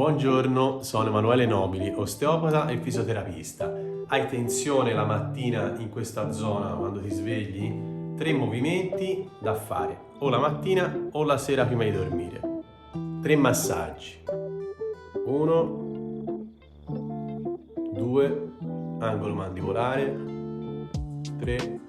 Buongiorno, sono Emanuele Nobili, osteopata e fisioterapista. Hai tensione la mattina in questa zona quando ti svegli? 3 movimenti da fare, o la mattina o la sera prima di dormire. 3 massaggi. 1, 2, angolo mandibolare. 3,